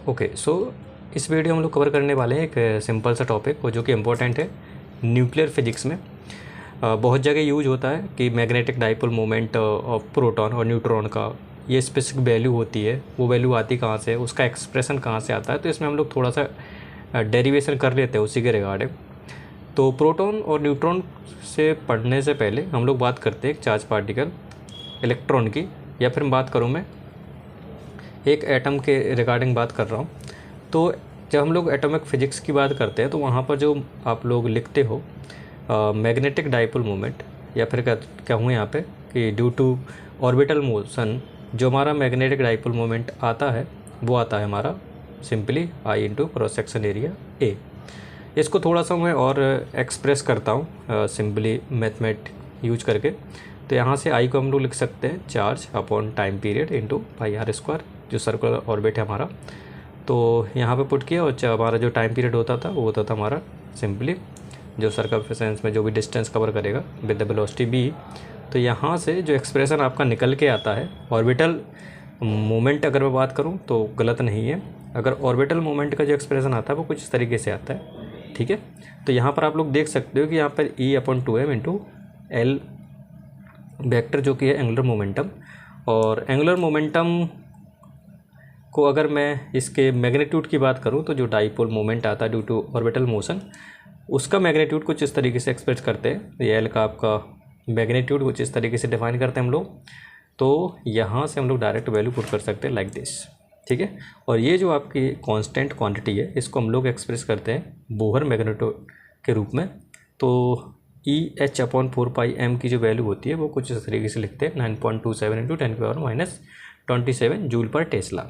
Okay so इस video हम लोग कवर करने वाले हैं एक सिंपल सा टॉपिक और जो कि इम्पोर्टेंट है न्यूक्लियर फिजिक्स में। बहुत जगह यूज होता है कि magnetic dipole moment of proton और न्यूट्रॉन का ये स्पेसिफिक वैल्यू होती है, वो वैल्यू आती कहाँ से है, उसका एक्सप्रेशन कहाँ से आता है। तो इसमें हम लोग थोड़ा सा डेरिवेशन कर लेते हैं उसी के रिगार्डिंग। तो प्रोटॉन और न्यूट्रॉन से पढ़ने से पहले हम लोग बात करते हैं एक चार्ज पार्टिकल इलेक्ट्रॉन की, या फिर बात करूँ मैं एक एटम के रिगार्डिंग बात कर रहा हूँ। तो जब हम लोग एटॉमिक फिजिक्स की बात करते हैं तो वहाँ पर जो आप लोग लिखते हो मैग्नेटिक डाइपोल मोमेंट, या फिर कहूँ यहाँ पे कि ड्यू टू ऑर्बिटल मोशन जो हमारा मैग्नेटिक डाइपोल मोमेंट आता है वो आता है हमारा simply I into cross section area A. इसको थोड़ा सा मैं और एक्सप्रेस करता हूँ सिंपली मैथमेट यूज करके। तो यहाँ से आई को हम लोग लिख सकते हैं charge upon time period into pi R square, जो सर्कुलर ऑर्बिट है हमारा। तो यहाँ पे पुट किया और हमारा जो टाइम पीरियड होता था वो होता था हमारा सिंपली जो सर्कमफेरेंस में जो भी डिस्टेंस कवर करेगा विद द वेलोसिटी बी। तो यहाँ से जो एक्सप्रेशन आपका निकल के आता है ऑर्बिटल मोमेंट, अगर मैं बात करूँ तो गलत नहीं है, अगर ऑर्बिटल मोमेंट का जो एक्सप्रेशन आता है वो कुछ इस तरीके से आता है, ठीक है। तो यहाँ पर आप लोग देख सकते हो कि यहाँ पर ई upon 2m into L vector जो कि है एंगुलर मोमेंटम, और एंगुलर मोमेंटम को अगर मैं इसके मैग्नीट्यूड की बात करूं तो जो डाइपोल मोमेंट आता है ड्यू टू ऑर्बिटल मोशन उसका मैग्नीट्यूड कुछ इस तरीके से एक्सप्रेस करते हैं। ये एल का आपका मैग्नीट्यूड कुछ इस तरीके से डिफाइन करते हैं हम लोग। तो यहाँ से हम लोग डायरेक्ट वैल्यू पुट कर सकते हैं लाइक दिस, ठीक है। और ये जो आपकी कांस्टेंट क्वांटिटी है इसको हम लोग एक्सप्रेस करते हैं बोहर मैग्नीट्यूड के रूप में। तो ई एच अपॉन 4πm की जो वैल्यू होती है वो कुछ इस तरीके से लिखते हैं 9.27 इंटू 10⁻⁻27 जूल पर टेस्ला।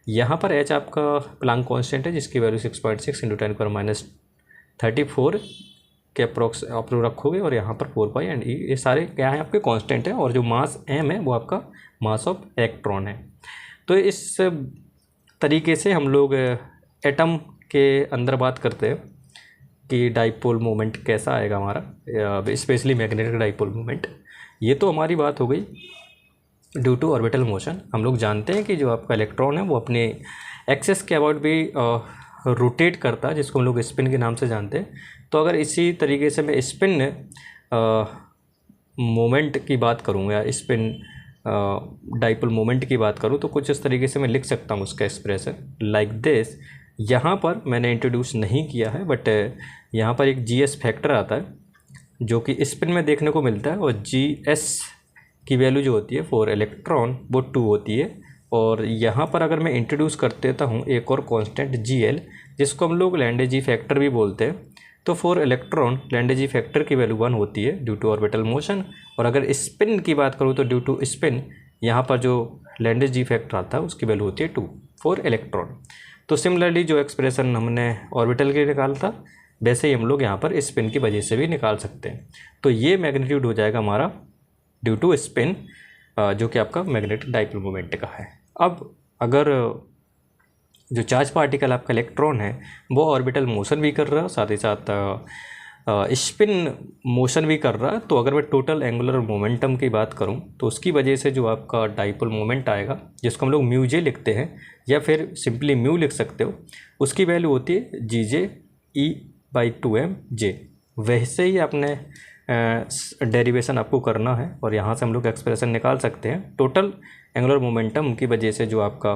यहाँ पर एच आपका प्लांक कांस्टेंट है जिसकी वैल्यू 6.6 इंटू 10⁻34 के अप्रोक्स आप लोग रखोगे, और यहाँ पर 4π एंड ई ये सारे क्या है आपके कांस्टेंट है, और जो मास एम है वो आपका मास ऑफ इलेक्ट्रॉन है। तो इस तरीके से हम लोग एटम के अंदर बात करते हैं कि डाइपोल मोमेंट कैसा आएगा हमारा, स्पेशली मैग्नेटिक डाइपोल मोमेंट। ये तो हमारी बात हो गई ड्यू टू ऑर्बिटल मोशन। हम लोग जानते हैं कि जो आपका इलेक्ट्रॉन है वो अपने एक्सेस के अबाउट भी रोटेट करता है, जिसको हम लोग स्पिन के नाम से जानते हैं। तो अगर इसी तरीके से मैं स्पिन मोमेंट की बात करूँ या स्पिन डाइपोल मोमेंट की बात करूँ तो कुछ इस तरीके से मैं लिख सकता हूँ उसका एक्सप्रेशन लाइक दिस। यहाँ पर मैंने इंट्रोड्यूस नहीं किया है बट यहाँ पर एक GS फैक्टर आता है जो कि स्पिन में देखने को मिलता है, और GS की वैल्यू जो होती है फॉर इलेक्ट्रॉन वो 2 होती है। और यहाँ पर अगर मैं इंट्रोड्यूस कर देता हूँ एक और कांस्टेंट GL जिसको हम लोग लैंडे जी फैक्टर भी बोलते हैं। तो for electron Landé ji factor की वैल्यू 1 होती है ड्यू टू ऑर्बिटल मोशन, और अगर स्पिन की बात करूँ तो ड्यू टू स्पिन यहाँ पर जो लैंडे जी फैक्टर आता है उसकी वैल्यू होती है 2 फॉर इलेक्ट्रॉन। तो सिमिलरली जो एक्सप्रेशन हमने ऑर्बिटल के निकाला था वैसे ही हम लोग यहाँ पर स्पिन की वजह से भी निकाल सकते हैं। तो ये मैग्नीट्यूड हो जाएगा हमारा ड्यू टू स्पिन जो कि आपका मैग्नेटिक डाइपोल मोमेंट का है। अब अगर जो चार्ज पार्टिकल आपका इलेक्ट्रॉन है वो ऑर्बिटल मोशन भी कर रहा है, साथ ही साथ स्पिन मोशन भी कर रहा है, तो अगर मैं टोटल एंगुलर मोमेंटम की बात करूं तो उसकी वजह से जो आपका डाइपोल मोमेंट आएगा जिसको हम लोग म्यू जे लिखते हैं या फिर सिंपली म्यू लिख सकते हो, उसकी वैल्यू होती है GJ/2mJ। वैसे ही आपने डेरिवेशन आपको करना है और यहाँ से हम लोग एक्सप्रेशन निकाल सकते हैं। टोटल एंगुलर मोमेंटम की वजह से जो आपका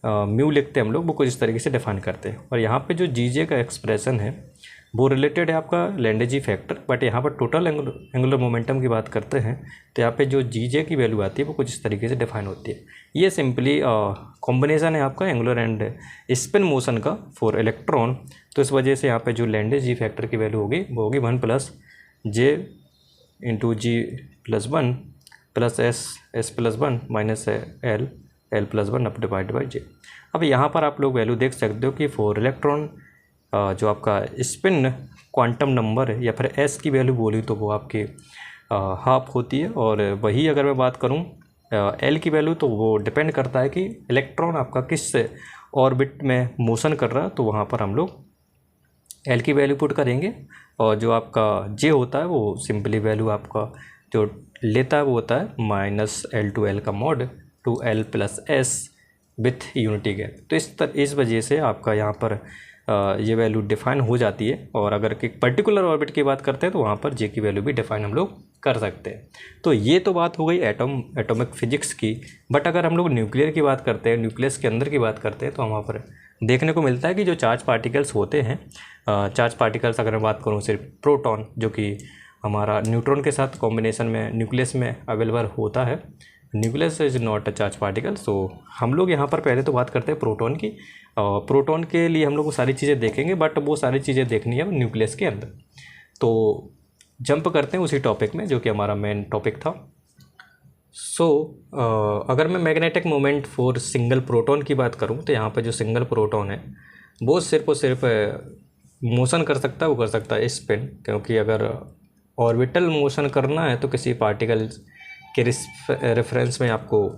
म्यू लिखते हैं हम लोग वो कुछ इस तरीके से डिफाइन करते हैं। और यहाँ पे जो GJ का एक्सप्रेशन है वो रिलेटेड है आपका लैंडे जी फैक्टर, बट यहाँ पर टोटल एंगुलर मोमेंटम की बात करते हैं तो यहाँ पे जो GJ की वैल्यू आती है वो कुछ इस तरीके से डिफाइन होती है। ये सिंपली कॉम्बिनेशन है आपका एंगुलर एंड स्पिन मोशन का फॉर इलेक्ट्रॉन। तो इस वजह से यहाँ पे जो लैंडे जी फैक्टर की वैल्यू होगी वो होगी 1+J into G+1 plus S+1 minus L+1 up divide by J। अब यहाँ पर आप लोग वैल्यू देख सकते हो कि फॉर इलेक्ट्रॉन जो आपका स्पिन क्वांटम नंबर है या फिर S की वैल्यू बोली तो वो आपकी हाफ होती है, और वही अगर मैं बात करूँ L की वैल्यू तो वो डिपेंड करता है कि इलेक्ट्रॉन आपका किस ऑर्बिट में मोशन कर रहा है। तो वहाँ पर हम लोग L की वैल्यू पुट करेंगे, और जो आपका J होता है वो सिंपली वैल्यू आपका जो लेता है वो होता है -L to L का mod 2L + S with unity gap. तो इस वजह से आपका यहाँ पर ये वैल्यू डिफाइन हो जाती है। और अगर एक पर्टिकुलर ऑर्बिट की बात करते हैं तो वहाँ पर जे की वैल्यू भी डिफाइन हम लोग कर सकते हैं। तो ये तो बात हो गई एटॉमिक फिजिक्स की। बट अगर हम लोग न्यूक्लियर की बात करते हैं, न्यूक्लियस के अंदर की बात करते हैं, तो वहाँ पर देखने को मिलता है कि जो चार्ज पार्टिकल्स होते हैं, चार्ज पार्टिकल्स अगर मैं बात करूँ सिर्फ प्रोटॉन, जो कि हमारा न्यूट्रॉन के साथ कॉम्बिनेशन में न्यूक्लियस में अवेलेबल होता है, nucleus is not a charge particle. So हम लोग यहाँ पर पहले तो बात करते हैं प्रोटॉन की। प्रोटॉन के लिए हम लोग वो सारी चीज़ें देखेंगे, बट वो सारी चीज़ें देखनी है न्यूक्लियस के अंदर। तो जंप करते हैं उसी टॉपिक में जो कि हमारा मेन टॉपिक था। अगर मैं magnetic moment for single proton की बात करूँ तो यहाँ पर जो सिंगल प्रोटॉन है वो सिर्फ और सिर्फ मोशन कर सकता है, वो कर सकता है स्पिन। क्योंकि अगर ऑर्बिटल मोशन करना है तो किसी पार्टिकल के रेफरेंस में आपको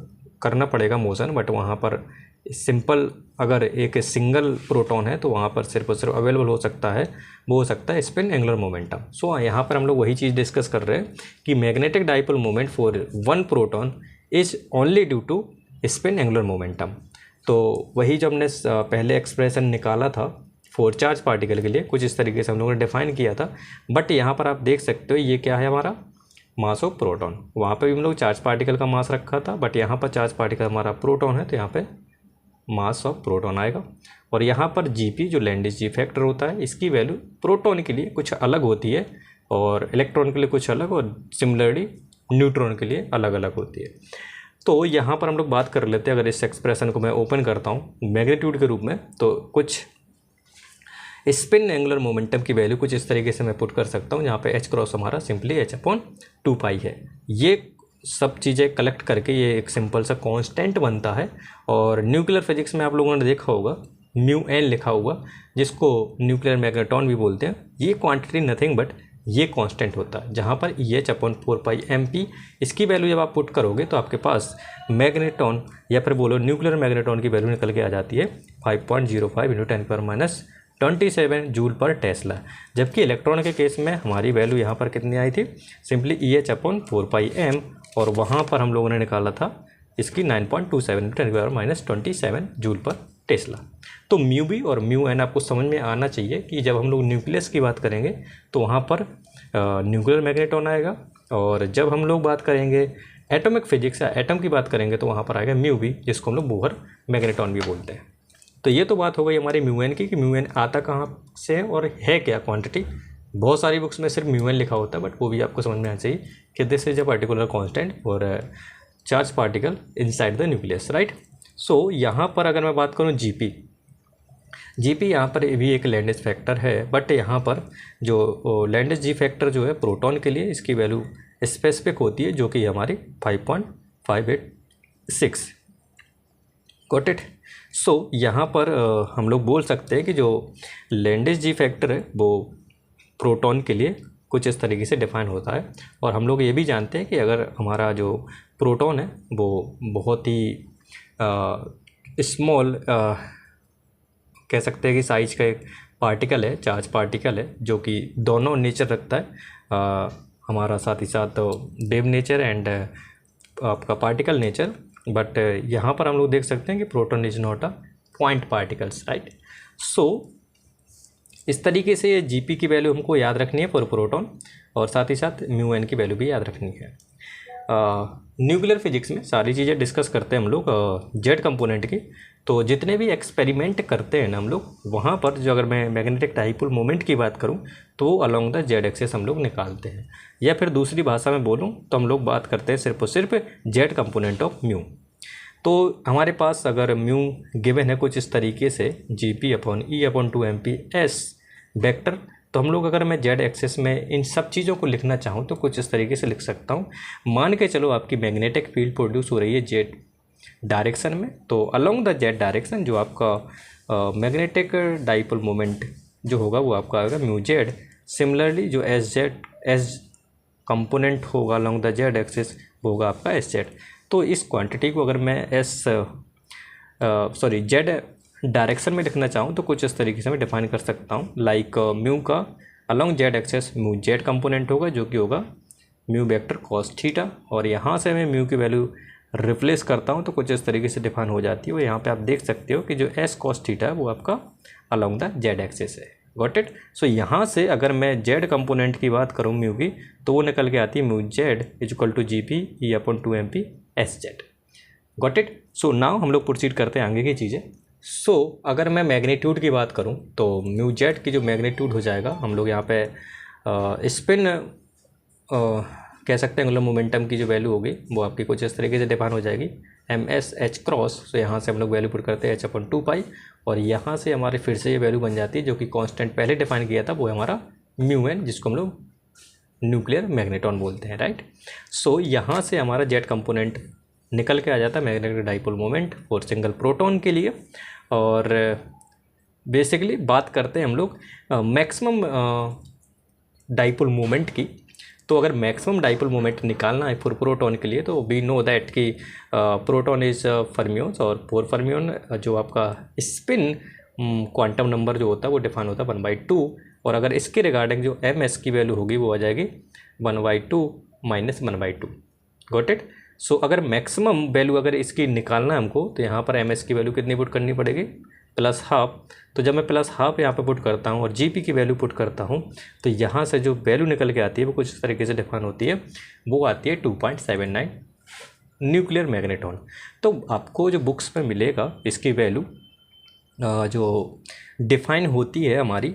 करना पड़ेगा मोशन, बट वहाँ पर सिंपल अगर एक सिंगल प्रोटॉन है तो वहाँ पर सिर्फ और सिर्फ अवेलेबल हो सकता है, वो हो सकता है स्पिन एंगुलर मोमेंटम। सो यहाँ पर हम लोग वही चीज़ डिस्कस कर रहे हैं कि magnetic dipole moment for one proton is only due to spin angular momentum. तो वही जो हमने पहले एक्सप्रेशन निकाला था फॉर चार्ज पार्टिकल के लिए, कुछ इस तरीके से हम लोगों ने डिफाइन किया था। बट यहाँ पर आप देख सकते हो ये क्या है, हमारा मास ऑफ प्रोटॉन। वहाँ पे भी हम लोग चार्ज पार्टिकल का मास रखा था, बट यहाँ पर चार्ज पार्टिकल हमारा प्रोटॉन है, तो यहाँ पे मास ऑफ प्रोटॉन आएगा। और यहाँ पर जीपी जो लैंडिस जी फैक्टर होता है, इसकी वैल्यू प्रोटॉन के लिए कुछ अलग होती है और इलेक्ट्रॉन के लिए कुछ अलग, और सिमिलरली न्यूट्रॉन के लिए अलग अलग होती है। तो यहाँ पर हम लोग बात कर लेते हैं, अगर इस एक्सप्रेशन को मैं ओपन करता हूँ मैग्नीट्यूड के रूप में, तो कुछ स्पिन एंगुलर मोमेंटम की वैल्यू कुछ इस तरीके से मैं पुट कर सकता हूँ, जहाँ पे एच क्रॉस हमारा सिंपली h/2π है। ये सब चीज़ें कलेक्ट करके ये एक सिंपल सा कांस्टेंट बनता है। और न्यूक्लियर फिजिक्स में आप लोगों ने देखा होगा μn लिखा हुआ, जिसको न्यूक्लियर मैग्नेट्रॉन भी बोलते हैं। ये क्वांटिटी नथिंग बट ये कांस्टेंट होता है, जहाँ पर EH/4πmp इसकी वैल्यू जब आप पुट करोगे तो आपके पास मैग्नेट्रॉन या फिर बोलो न्यूक्लियर मैग्नेट्रॉन की वैल्यू निकल के आ जाती है 5.05 × 10⁻27 जूल पर टेस्ला। जबकि इलेक्ट्रॉन के केस में हमारी वैल्यू यहाँ पर कितनी आई थी, सिंपली EH/4πm, और वहाँ पर हम लोगों ने निकाला था इसकी 9.27 × 10⁻27 जूल पर टेस्ला। तो म्यू बी और म्यू एन आपको समझ में आना चाहिए कि जब हम लोग न्यूक्लियस की बात करेंगे तो वहाँ पर न्यूक्लियर मैग्नेट्रॉन आएगा, और जब हम लोग बात करेंगे एटॉमिक फिजिक्स या एटम की बात करेंगे तो वहाँ पर आएगा म्यू बी, जिसको हम लोग बोहर मैग्नेट्रॉन भी बोलते हैं। तो ये तो बात हो गई हमारी म्यू एन की कि म्यू एन आता कहाँ से और है क्या क्वांटिटी। बहुत सारी बुक्स में सिर्फ म्यू एन लिखा होता है, बट वो भी आपको समझ में आना चाहिए कि this is a particular constant और charge particle inside the nucleus, right. So यहाँ पर अगर मैं बात करूँ जीपी यहाँ पर भी एक लैंडिस फैक्टर है, बट यहाँ पर जो लैंडिस जी फैक्टर जो है प्रोटॉन के लिए इसकी वैल्यू स्पेसिफिक होती है, जो कि हमारी 5.586। Got it. सो यहाँ पर हम लोग बोल सकते हैं कि जो लैंडिस जी फैक्टर है वो प्रोटॉन के लिए कुछ इस तरीके से डिफाइन होता है। और हम लोग ये भी जानते हैं कि अगर हमारा जो प्रोटॉन है वो बहुत ही स्मॉल कह सकते हैं कि साइज का एक पार्टिकल है, चार्ज पार्टिकल है, जो कि दोनों नेचर रखता है, हमारा साथ ही साथ वेव नेचर एंड आपका पार्टिकल नेचर। बट यहाँ पर हम लोग देख सकते हैं कि proton is not a point particles, right. So इस तरीके से ये जीपी की वैल्यू हमको याद रखनी है फॉर प्रोटॉन, और साथ ही साथ म्यू एन की वैल्यू भी याद रखनी है। न्यूक्लियर फिजिक्स में सारी चीज़ें डिस्कस करते हैं हम लोग जेड कंपोनेंट की। तो जितने भी एक्सपेरिमेंट करते हैं ना हम लोग, वहाँ पर जो अगर मैं मैग्नेटिक डाइपोल मोमेंट की बात करूँ तो अलोंग द जेड एक्सिस हम लोग निकालते हैं, या फिर दूसरी भाषा में बोलूँ तो हम लोग बात करते हैं सिर्फ और सिर्फ जेड कंपोनेंट ऑफ म्यू। तो हमारे पास अगर म्यू गिवन है कुछ इस तरीके से GP/E/2mps वेक्टर, तो हम लोग अगर मैं जेड एक्सिस में इन सब चीज़ों को लिखना चाहूँ तो कुछ इस तरीके से लिख सकता हूँ। मान के चलो आपकी मैग्नेटिक फील्ड प्रोड्यूस हो रही है जेड डायरेक्शन में, तो अलोंग द जेड डायरेक्शन जो आपका मैग्नेटिक डाइपोल मोमेंट जो होगा वो आपका आएगा म्यू जेड। सिमिलरली जो एस कंपोनेंट होगा अलोंग द जेड एक्सिस वो होगा आपका एस जेड। तो इस क्वांटिटी को अगर मैं जेड डायरेक्शन में लिखना चाहूँ तो कुछ इस तरीके से मैं डिफाइन कर सकता हूँ, लाइक म्यू का along Z axis mu Z component होगा, जो कि होगा म्यू वेक्टर कॉस थीटा। और यहाँ से मैं म्यू की वैल्यू रिप्लेस करता हूँ तो कुछ इस तरीके से डिफाइन हो जाती है। और यहाँ पे आप देख सकते हो कि जो एस कॉस थीटा है वो आपका अलॉन्ग द जेड एक्सिस है। Got it. सो यहाँ से अगर मैं जेड कंपोनेंट की बात करूँ म्यू की, तो वो निकल के आती है mu Z is equal to G P E upon 2mp S Z. Got it. So now हम लोग प्रोसीड करते हैं आगे की चीज़ें। सो अगर मैं मैग्नीट्यूड की बात करूँ तो म्यू जेड की जो मैग्नीट्यूड हो जाएगा, हम लोग यहाँ पे स्पिन कह सकते हैं, मतलब मोमेंटम की जो वैल्यू होगी वो आपकी कुछ इस तरीके से डिफाइन हो जाएगी एम एस एच क्रॉस। तो यहाँ से हम लोग वैल्यू पुट करते हैं एच अपन 2 पाई, और यहाँ से हमारे फिर से ये वैल्यू बन जाती है जो कि कांस्टेंट पहले डिफाइन किया था, वो है हमारा म्यू एन, जिसको हम लोग न्यूक्लियर मैग्नेटॉन बोलते हैं, राइट। सो यहाँ से हमारा जेड कंपोनेंट निकल के आ जाता है magnetic dipole moment for single proton के लिए। और बेसिकली बात करते हैं हम लोग मैक्सिमम डाइपोल मोमेंट की। तो अगर मैक्सिमम डाइपोल मोमेंट निकालना है फॉर प्रोटॉन के लिए, तो वी नो दैट कि प्रोटॉन इज फर्मियोन्स, और फॉर फर्मियोन जो आपका स्पिन क्वांटम नंबर जो होता है वो डिफाइन होता है 1/2। और अगर इसके रिगार्डिंग जो एम एस की वैल्यू होगी वो आ जाएगी 1/2 माइनस 1/2। Got it. सो अगर मैक्सिमम वैल्यू अगर इसकी निकालना है हमको, तो यहाँ पर एम एस की वैल्यू कितनी पुट करनी पड़ेगी, +12। तो जब मैं +12 यहाँ पे पुट करता हूँ और जी पी की वैल्यू पुट करता हूँ, तो यहाँ से जो वैल्यू निकल के आती है वो कुछ इस तरीके से डिफाइन होती है, वो आती है 2.79 न्यूक्लियर मैग्नेटॉन। तो आपको जो बुक्स में मिलेगा इसकी वैल्यू जो डिफाइन होती है हमारी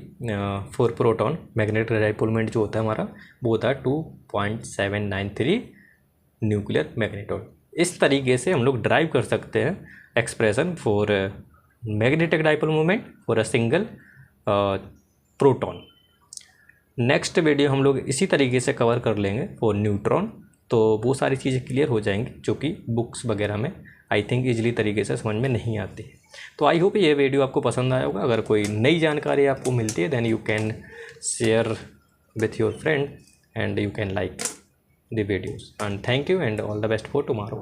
for proton magnetic dipole moment जो होता है हमारा, वो होता है 2.793 न्यूक्लियर मैग्नेटॉन। इस तरीके से हम लोग ड्राइव कर सकते हैं expression for magnetic dipole moment for a single proton. Next video हम लोग इसी तरीके से कवर कर लेंगे फॉर न्यूट्रॉन। तो वो सारी चीज़ें क्लियर हो जाएंगी जो कि बुक्स वगैरह में आई थिंक ईजिली तरीके से समझ में नहीं आती है। तो आई होप ये वीडियो आपको पसंद आया होगा। अगर कोई नई जानकारी आपको मिलती है then you can share with your friend and you can like the videos, and thank you and all the best for tomorrow.